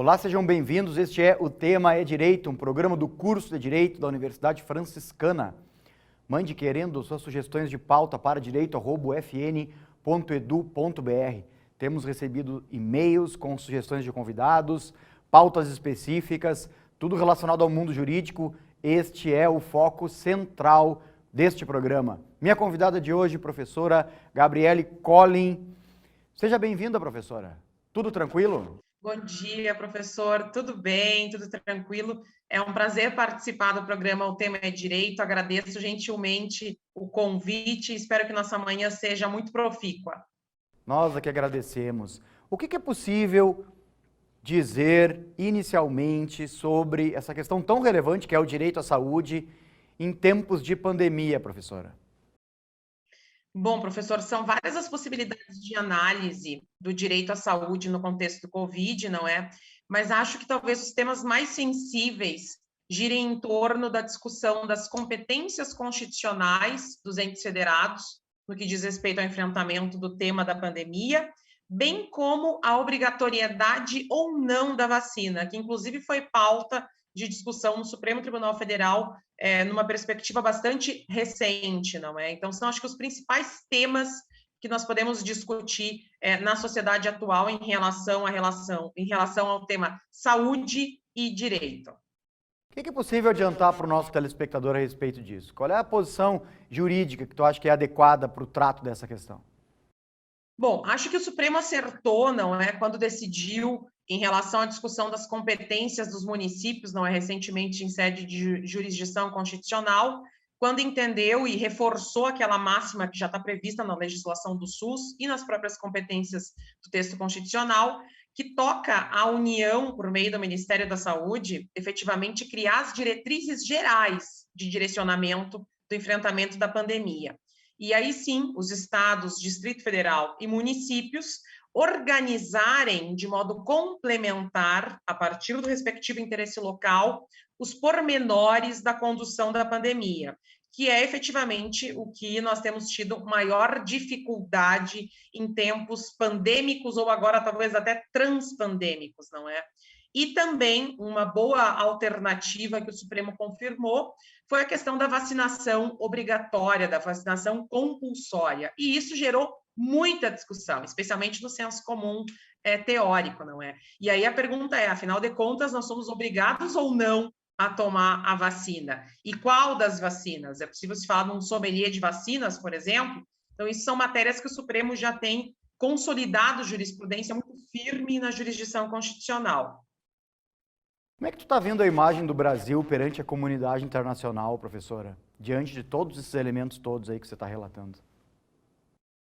Olá, sejam bem-vindos. Este é O Tema é Direito, um programa do curso de Direito da Universidade Franciscana. Mande querendo suas sugestões de pauta para direito@ufn.edu.br. Temos recebido e-mails com sugestões de convidados, pautas específicas, tudo relacionado ao mundo jurídico. Este é o foco central deste programa. Minha convidada de hoje, professora Gabriele Collin. Seja bem-vinda, professora. Tudo tranquilo? Bom dia, professor. Tudo bem? Tudo tranquilo? É um prazer participar do programa O Tema é Direito. Agradeço gentilmente o convite e espero que nossa manhã seja muito profícua. Nós aqui agradecemos. O que é possível dizer inicialmente sobre essa questão tão relevante que é o direito à saúde em tempos de pandemia, professora? Bom, professor, são várias as possibilidades de análise do direito à saúde no contexto do Covid, não é? Mas acho que talvez os temas mais sensíveis girem em torno da discussão das competências constitucionais dos entes federados, no que diz respeito ao enfrentamento do tema da pandemia, bem como a obrigatoriedade ou não da vacina, que inclusive foi pauta de discussão no Supremo Tribunal Federal, numa perspectiva bastante recente, não é? Então, são, acho que, os principais temas que nós podemos discutir na sociedade atual em relação ao tema saúde e direito. O que é possível adiantar para o nosso telespectador a respeito disso? Qual é a posição jurídica que tu acha que é adequada para o trato dessa questão? Bom, acho que o Supremo acertou, não é, quando decidiu em relação à discussão das competências dos municípios, não é, recentemente em sede de jurisdição constitucional, quando entendeu e reforçou aquela máxima que já está prevista na legislação do SUS e nas próprias competências do texto constitucional, que toca à União, por meio do Ministério da Saúde, efetivamente criar as diretrizes gerais de direcionamento do enfrentamento da pandemia. E aí sim, os estados, Distrito Federal e municípios organizarem de modo complementar, a partir do respectivo interesse local, os pormenores da condução da pandemia, que é efetivamente o que nós temos tido maior dificuldade em tempos pandêmicos ou agora talvez até transpandêmicos, não é? E também uma boa alternativa que o Supremo confirmou foi a questão da vacinação obrigatória, da vacinação compulsória. E isso gerou muita discussão, especialmente no senso comum teórico, não é? E aí a pergunta é, afinal de contas, nós somos obrigados ou não a tomar a vacina? E qual das vacinas? É possível se falar num sommelier de vacinas, por exemplo? Então, isso são matérias que o Supremo já tem consolidado jurisprudência muito firme na jurisdição constitucional. Como é que tu está vendo a imagem do Brasil perante a comunidade internacional, professora? Diante de todos esses elementos todos aí que você está relatando.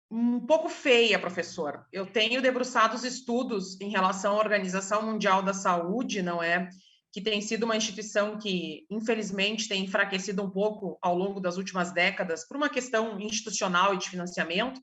Um pouco feia, professor. Eu tenho debruçado os estudos em relação à Organização Mundial da Saúde, não é? Que tem sido uma instituição que, infelizmente, tem enfraquecido um pouco ao longo das últimas décadas por uma questão institucional e de financiamento.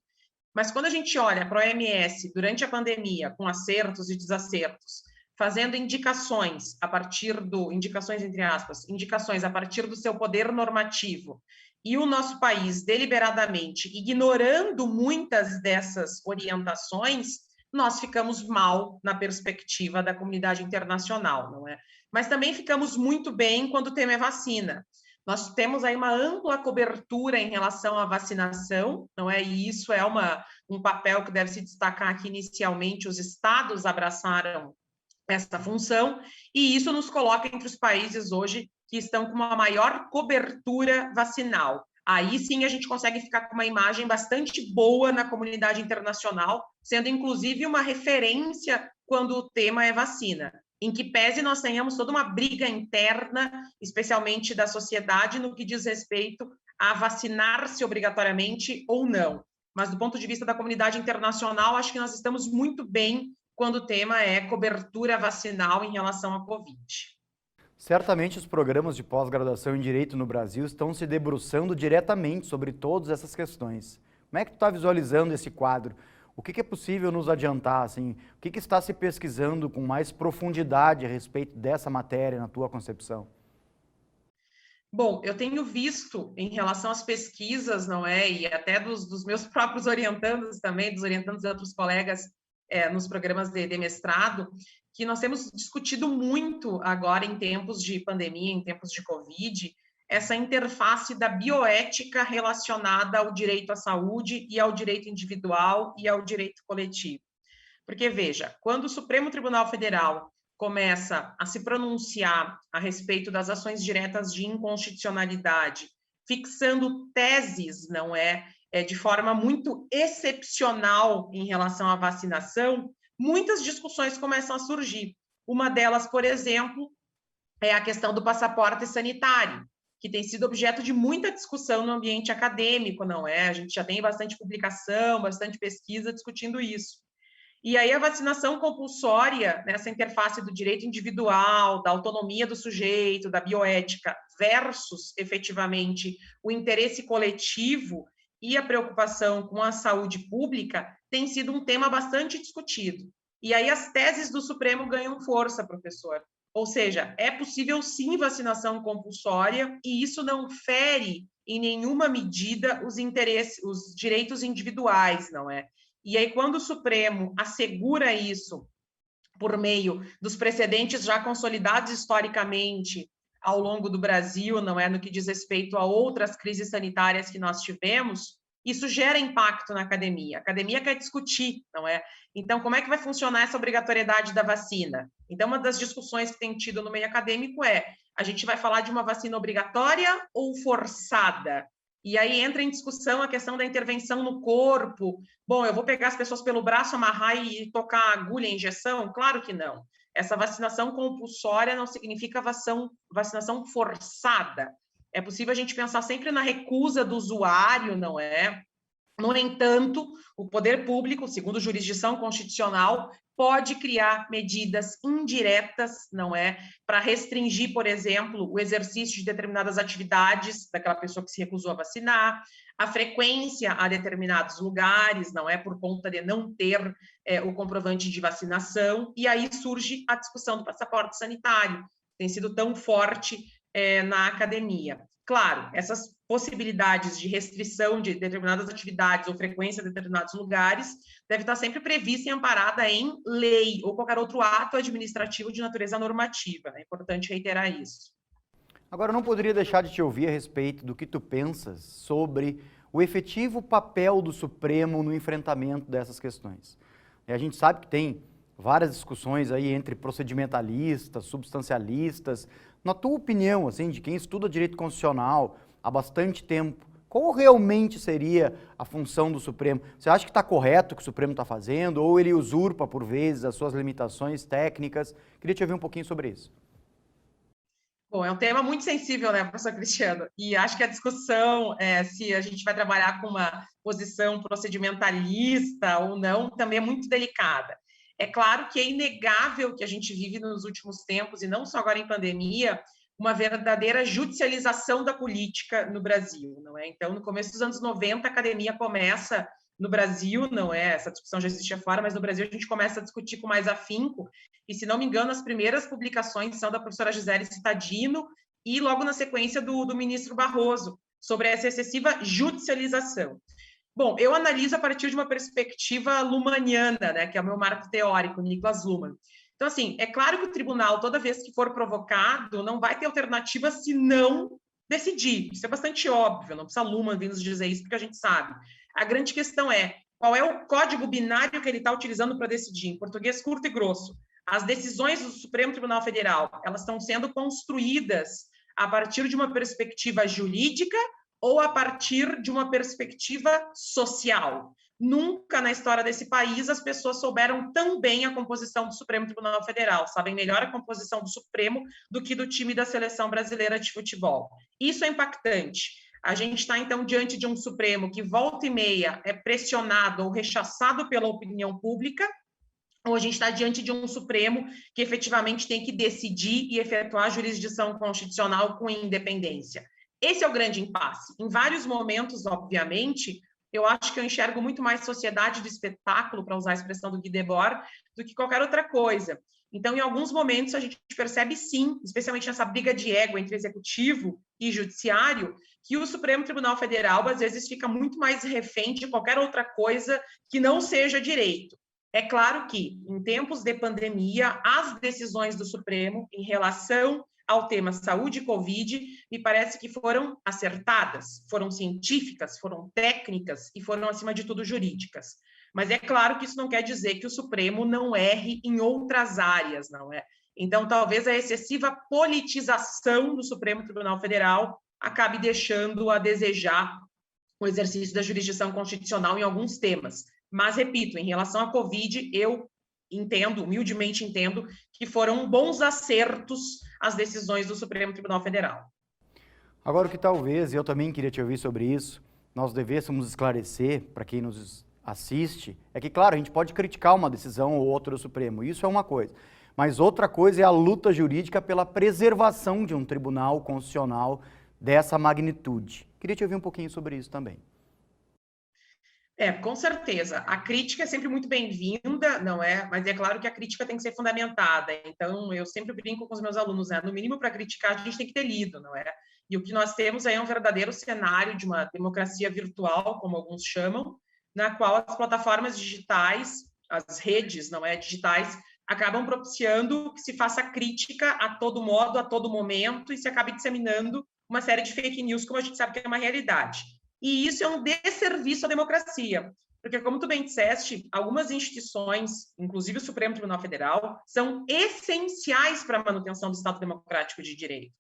Mas quando a gente olha para a OMS durante a pandemia, com acertos e desacertos, fazendo indicações a partir indicações entre aspas, indicações a partir do seu poder normativo, e o nosso país deliberadamente ignorando muitas dessas orientações, nós ficamos mal na perspectiva da comunidade internacional, não é? Mas também ficamos muito bem quando o tema é vacina. Nós temos aí uma ampla cobertura em relação à vacinação, não é? E isso é um papel que deve se destacar aqui inicialmente. Os estados abraçaram essa função, e isso nos coloca entre os países hoje que estão com uma maior cobertura vacinal. Aí sim a gente consegue ficar com uma imagem bastante boa na comunidade internacional, sendo inclusive uma referência quando o tema é vacina. Em que pese nós tenhamos toda uma briga interna, especialmente da sociedade, no que diz respeito a vacinar-se obrigatoriamente ou não. Mas do ponto de vista da comunidade internacional, acho que nós estamos muito bem quando o tema é cobertura vacinal em relação à Covid. Certamente os programas de pós-graduação em Direito no Brasil estão se debruçando diretamente sobre todas essas questões. Como é que tu está visualizando esse quadro? O que é possível nos adiantar? Assim? O que está se pesquisando com mais profundidade a respeito dessa matéria na tua concepção? Bom, eu tenho visto em relação às pesquisas, não é? E até dos meus próprios orientandos também, dos orientandos de outros colegas nos programas de mestrado, que nós temos discutido muito agora em tempos de pandemia, em tempos de Covid, essa interface da bioética relacionada ao direito à saúde e ao direito individual e ao direito coletivo. Porque, veja, quando o Supremo Tribunal Federal começa a se pronunciar a respeito das ações diretas de inconstitucionalidade, fixando teses, não é, de forma muito excepcional em relação à vacinação, muitas discussões começam a surgir. Uma delas, por exemplo, é a questão do passaporte sanitário, que tem sido objeto de muita discussão no ambiente acadêmico, não é? A gente já tem bastante publicação, bastante pesquisa discutindo isso. E aí a vacinação compulsória, nessa interface do direito individual, da autonomia do sujeito, da bioética, versus, efetivamente, o interesse coletivo e a preocupação com a saúde pública, tem sido um tema bastante discutido. E aí as teses do Supremo ganham força, professor. Ou seja, é possível sim vacinação compulsória e isso não fere em nenhuma medida os interesses, os direitos individuais, não é? E aí, quando o Supremo assegura isso por meio dos precedentes já consolidados historicamente ao longo do Brasil, não é, no que diz respeito a outras crises sanitárias que nós tivemos, isso gera impacto na academia. A academia quer discutir, não é? Então, como é que vai funcionar essa obrigatoriedade da vacina? Então, uma das discussões que tem tido no meio acadêmico é: a gente vai falar de uma vacina obrigatória ou forçada? E aí entra em discussão a questão da intervenção no corpo. Bom, eu vou pegar as pessoas pelo braço, amarrar e tocar a agulha, a injeção? Claro que não. Essa vacinação compulsória não significa vacinação forçada. É possível a gente pensar sempre na recusa do usuário, não é? No entanto, o poder público, segundo jurisdição constitucional, pode criar medidas indiretas, não é, para restringir, por exemplo, o exercício de determinadas atividades daquela pessoa que se recusou a vacinar, a frequência a determinados lugares, não é, por conta de não ter o comprovante de vacinação, e aí surge a discussão do passaporte sanitário, tem sido tão forte na academia. Claro, essas possibilidades de restrição de determinadas atividades ou frequência de determinados lugares deve estar sempre prevista e amparada em lei ou qualquer outro ato administrativo de natureza normativa. É importante reiterar isso. Agora, eu não poderia deixar de te ouvir a respeito do que tu pensas sobre o efetivo papel do Supremo no enfrentamento dessas questões. A gente sabe que tem várias discussões aí entre procedimentalistas, substancialistas. Na tua opinião, assim, de quem estuda direito constitucional há bastante tempo, qual realmente seria a função do Supremo? Você acha que está correto o que o Supremo está fazendo, ou ele usurpa, por vezes, as suas limitações técnicas? Queria te ouvir um pouquinho sobre isso. Bom, é um tema muito sensível, né, professor Cristiano? E acho que a discussão, se a gente vai trabalhar com uma posição procedimentalista ou não, também é muito delicada. É claro que é inegável que a gente vive nos últimos tempos, e não só agora em pandemia, uma verdadeira judicialização da política no Brasil, não é? Então, no começo dos anos 90, a academia começa, no Brasil, não é? Essa discussão já existia fora, mas no Brasil a gente começa a discutir com mais afinco, e se não me engano, as primeiras publicações são da professora Gisele Cittadino e logo na sequência do ministro Barroso, sobre essa excessiva judicialização. Bom, eu analiso a partir de uma perspectiva lumaniana, né, que é o meu marco teórico, Niklas Luhmann. Então, assim, é claro que o tribunal, toda vez que for provocado, não vai ter alternativa se não decidir. Isso é bastante óbvio, não precisa Luhmann vir nos dizer isso, porque a gente sabe. A grande questão é qual é o código binário que ele está utilizando para decidir, em português curto e grosso. As decisões do Supremo Tribunal Federal, elas estão sendo construídas a partir de uma perspectiva jurídica ou a partir de uma perspectiva social. Nunca na história desse país as pessoas souberam tão bem a composição do Supremo Tribunal Federal, sabem melhor a composição do Supremo do que do time da seleção brasileira de futebol. Isso é impactante. A gente está, então, diante de um Supremo que volta e meia é pressionado ou rechaçado pela opinião pública, ou a gente está diante de um Supremo que efetivamente tem que decidir e efetuar a jurisdição constitucional com independência. Esse é o grande impasse. Em vários momentos, obviamente, eu acho que eu enxergo muito mais sociedade do espetáculo, para usar a expressão do Guy Debord, do que qualquer outra coisa. Então, em alguns momentos, a gente percebe, sim, especialmente nessa briga de ego entre executivo e judiciário, que o Supremo Tribunal Federal, às vezes, fica muito mais refém de qualquer outra coisa que não seja direito. É claro que, em tempos de pandemia, as decisões do Supremo em relação ao tema saúde e Covid, me parece que foram acertadas, foram científicas, foram técnicas e foram, acima de tudo, jurídicas. Mas é claro que isso não quer dizer que o Supremo não erre em outras áreas, não é? Então, talvez a excessiva politização do Supremo Tribunal Federal acabe deixando a desejar o exercício da jurisdição constitucional em alguns temas. Mas, repito, em relação à Covid, eu entendo, humildemente entendo, que foram bons acertos as decisões do Supremo Tribunal Federal. Agora, o que talvez, eu também queria te ouvir sobre isso, nós devêssemos esclarecer para quem nos assiste, é que, claro, a gente pode criticar uma decisão ou outra do Supremo, isso é uma coisa. Mas outra coisa é a luta jurídica pela preservação de um tribunal constitucional dessa magnitude. Queria te ouvir um pouquinho sobre isso também. Com certeza. A crítica é sempre muito bem-vinda, não é? Mas é claro que a crítica tem que ser fundamentada. Então, eu sempre brinco com os meus alunos, né? No mínimo, para criticar, a gente tem que ter lido, não é? E o que nós temos aí é um verdadeiro cenário de uma democracia virtual, como alguns chamam, na qual as plataformas digitais, as redes, não é, digitais, acabam propiciando que se faça crítica a todo modo, a todo momento, e se acabe disseminando uma série de fake news, como a gente sabe que é uma realidade. E isso é um desserviço à democracia, porque, como tu bem disseste, algumas instituições, inclusive o Supremo Tribunal Federal, são essenciais para a manutenção do Estado Democrático de Direito.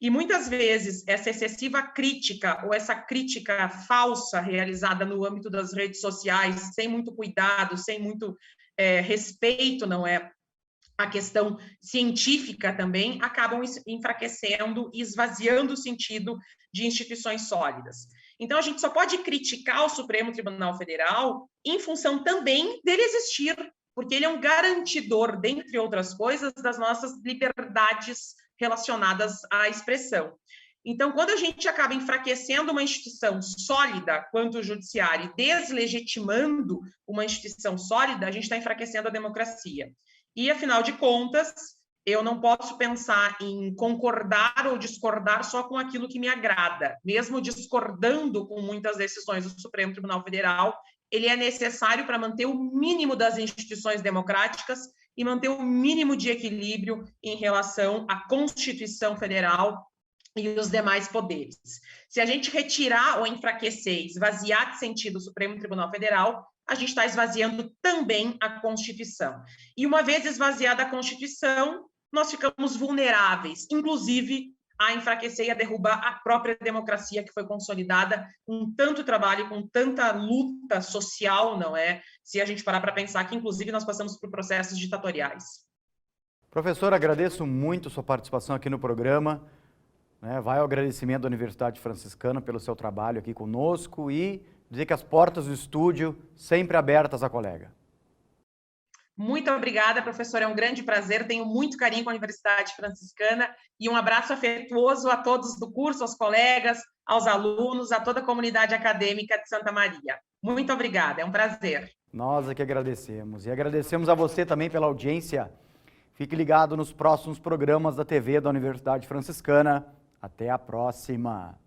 E, muitas vezes, essa excessiva crítica ou essa crítica falsa realizada no âmbito das redes sociais, sem muito cuidado, sem muito respeito, não é? A questão científica também, acabam enfraquecendo e esvaziando o sentido de instituições sólidas. Então, a gente só pode criticar o Supremo Tribunal Federal em função também dele existir, porque ele é um garantidor, dentre outras coisas, das nossas liberdades relacionadas à expressão. Então, quando a gente acaba enfraquecendo uma instituição sólida quanto o judiciário e deslegitimando uma instituição sólida, a gente está enfraquecendo a democracia. E, afinal de contas, eu não posso pensar em concordar ou discordar só com aquilo que me agrada. Mesmo discordando com muitas decisões do Supremo Tribunal Federal, ele é necessário para manter o mínimo das instituições democráticas e manter o mínimo de equilíbrio em relação à Constituição Federal e os demais poderes. Se a gente retirar ou enfraquecer, esvaziar de sentido o Supremo Tribunal Federal, a gente está esvaziando também a Constituição. E uma vez esvaziada a Constituição, nós ficamos vulneráveis, inclusive a enfraquecer e a derrubar a própria democracia que foi consolidada com tanto trabalho, com tanta luta social, não é? Se a gente parar para pensar que, inclusive, nós passamos por processos ditatoriais. Professor, agradeço muito sua participação aqui no programa. Vai ao agradecimento da Universidade Franciscana pelo seu trabalho aqui conosco e dizer que as portas do estúdio sempre abertas à colega. Muito obrigada, professor. É um grande prazer. Tenho muito carinho com a Universidade Franciscana e um abraço afetuoso a todos do curso, aos colegas, aos alunos, a toda a comunidade acadêmica de Santa Maria. Muito obrigada. É um prazer. Nós é que agradecemos. E agradecemos a você também pela audiência. Fique ligado nos próximos programas da TV da Universidade Franciscana. Até a próxima!